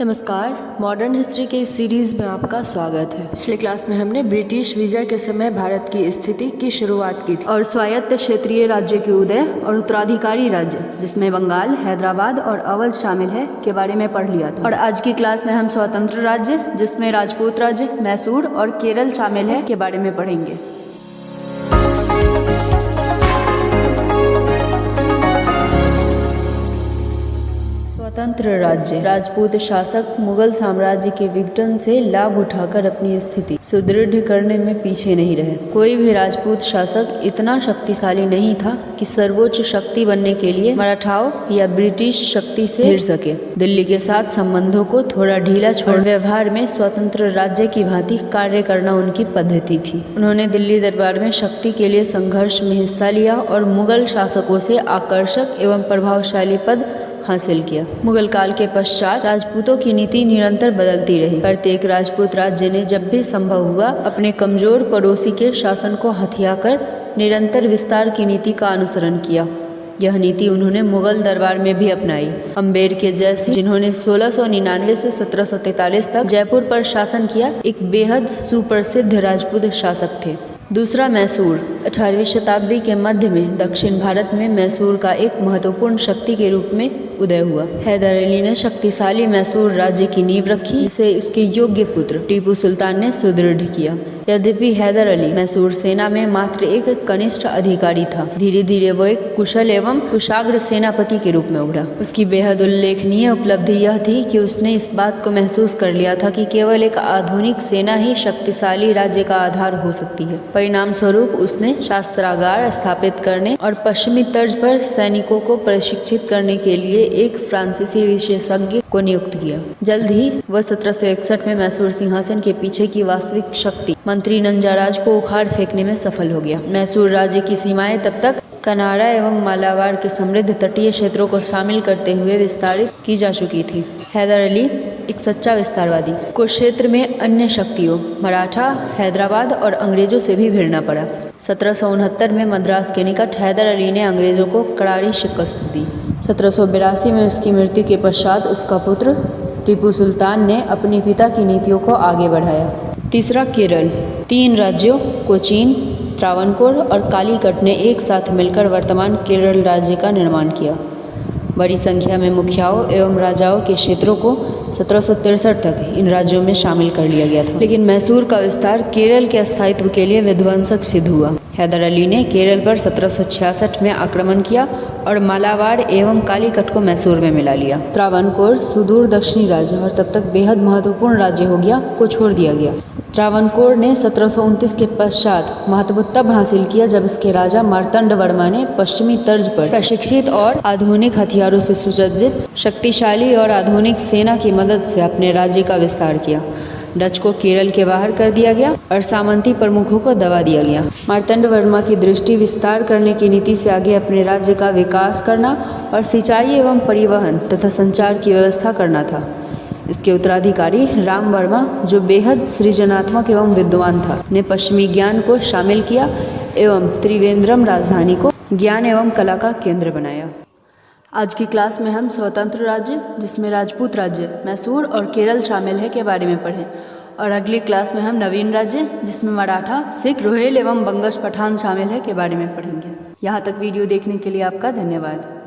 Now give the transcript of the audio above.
नमस्कार, modern history के इस सीरीज़ में आपका स्वागत है। पिछले क्लास में हमने ब्रिटिश विजय के समय भारत की स्थिति की शुरुआत की थी और स्वायत्त क्षेत्रीय राज्य के उदय और उत्तराधिकारी राज्य जिसमें बंगाल, हैदराबाद और अवध शामिल है के बारे में पढ़ लिया था। और आज की क्लास में हम स्वतंत्र राज्य जिसमें राजपूत राज्य, मैसूर और केरल शामिल है के बारे में पढ़ेंगे। स्वतंत्र राज्य। राजपूत शासक मुगल साम्राज्य के विघटन से लाभ उठाकर अपनी स्थिति सुदृढ़ करने में पीछे नहीं रहे। कोई भी राजपूत शासक इतना शक्तिशाली नहीं था कि सर्वोच्च शक्ति बनने के लिए मराठाओं या ब्रिटिश शक्ति से भिड़ सके। दिल्ली के साथ संबंधों को थोड़ा ढीला छोड़ व्यवहार में स्वतंत्र राज्य की भांति कार्य करना उनकी पद्धति थी। उन्होंने दिल्ली दरबार में शक्ति के लिए संघर्ष में हिस्सा लिया और मुगल शासकों से आकर्षक एवं प्रभावशाली पद हासिल किया। मुगल काल के पश्चात राजपूतों की नीति निरंतर बदलती रही। प्रत्येक राजपूत राज्य ने जब भी संभव हुआ अपने कमजोर पड़ोसी के शासन को हथियाकर निरंतर विस्तार की नीति का अनुसरण किया। यह नीति उन्होंने मुगल दरबार में भी अपनाई। अम्बेर के जैसे जिन्होंने 1699 से 1743 तक जयपुर पर शासन किया, एक बेहद सुप्रसिद्ध राजपूत शासक थे। दूसरा, मैसूर। 18वीं शताब्दी के मध्य में दक्षिण भारत में मैसूर का एक महत्वपूर्ण शक्ति के रूप में उदय हुआ। हैदर अली ने शक्तिशाली मैसूर राज्य की नींव रखी, जिसे उसके योग्य पुत्र टीपू सुल्तान ने सुदृढ़ किया। यद्यपि हैदर अली मैसूर सेना में मात्र एक कनिष्ठ अधिकारी था, धीरे धीरे वो एक कुशल एवं कुशाग्र सेनापति के रूप में उभरा। उसकी बेहद उल्लेखनीय उपलब्धि यह थी कि उसने इस बात को महसूस कर लिया था कि केवल एक आधुनिक सेना ही शक्तिशाली राज्य का आधार हो सकती है। परिणाम स्वरूप उसने शास्त्रागार स्थापित करने और पश्चिमी तर्ज पर सैनिकों को प्रशिक्षित करने के लिए एक फ्रांसीसी विशेषज्ञ को नियुक्त किया। जल्द ही वह 1761 में मैसूर सिंहासन के पीछे की वास्तविक शक्ति मंत्री नंजाराज को उखाड़ फेंकने में सफल हो गया। मैसूर राज्य की सीमाएं तब तक कनाड़ा एवं मालाबार के समृद्ध तटीय क्षेत्रों को शामिल करते हुए विस्तारित की जा चुकी थी। हैदर अली एक सच्चा विस्तारवादी को क्षेत्र में अन्य शक्तियों मराठा, हैदराबाद और अंग्रेजों से भी भिड़ना पड़ा। 1769 में मद्रास के निकट हैदर अली ने अंग्रेजों को करारी शिकस्त दी। 1782 में उसकी मृत्यु के पश्चात उसका पुत्र टीपू सुल्तान ने अपने पिता की नीतियों को आगे बढ़ाया। तीसरा, केरल। 3 राज्यों कोचीन, त्रावणकोर और कालीकट ने एक साथ मिलकर वर्तमान केरल राज्य का निर्माण किया। बड़ी संख्या में मुखियाओं एवं राजाओं के क्षेत्रों को 1763 तक इन राज्यों में शामिल कर लिया गया था। लेकिन मैसूर का विस्तार केरल के अस्थायित्व के लिए विध्वंसक सिद्ध हुआ। हैदर अली ने केरल पर 1766 में आक्रमण किया और मालाबार एवं कालीकट को मैसूर में मिला लिया। त्रावणकोर सुदूर दक्षिणी राज्य और तब तक बेहद महत्वपूर्ण राज्य हो गया को छोड़ दिया गया। त्रावणकोर ने 1729 के पश्चात महत्व तब हासिल किया जब इसके राजा मार्तंड वर्मा ने पश्चिमी तर्ज पर प्रशिक्षित और आधुनिक हथियारों से सुसज्जित शक्तिशाली और आधुनिक सेना की मदद से अपने राज्य का विस्तार किया। डच को केरल के बाहर कर दिया गया और सामंती प्रमुखों को दबा दिया गया। मार्तंड वर्मा की दृष्टि विस्तार करने की नीति से आगे अपने राज्य का विकास करना और सिंचाई एवं परिवहन तथा संचार की व्यवस्था करना था। इसके उत्तराधिकारी राम वर्मा, जो बेहद सृजनात्मक एवं विद्वान था, ने पश्चिमी ज्ञान को शामिल किया एवं त्रिवेंद्रम राजधानी को ज्ञान एवं कला का केंद्र बनाया। आज की क्लास में हम स्वतंत्र राज्य जिसमें राजपूत राज्य, मैसूर और केरल शामिल है के बारे में पढ़ें और अगली क्लास में हम नवीन राज्य जिसमें मराठा, सिख, रोहेल एवं बंगश पठान शामिल है के बारे में पढ़ेंगे। यहाँ तक वीडियो देखने के लिए आपका धन्यवाद।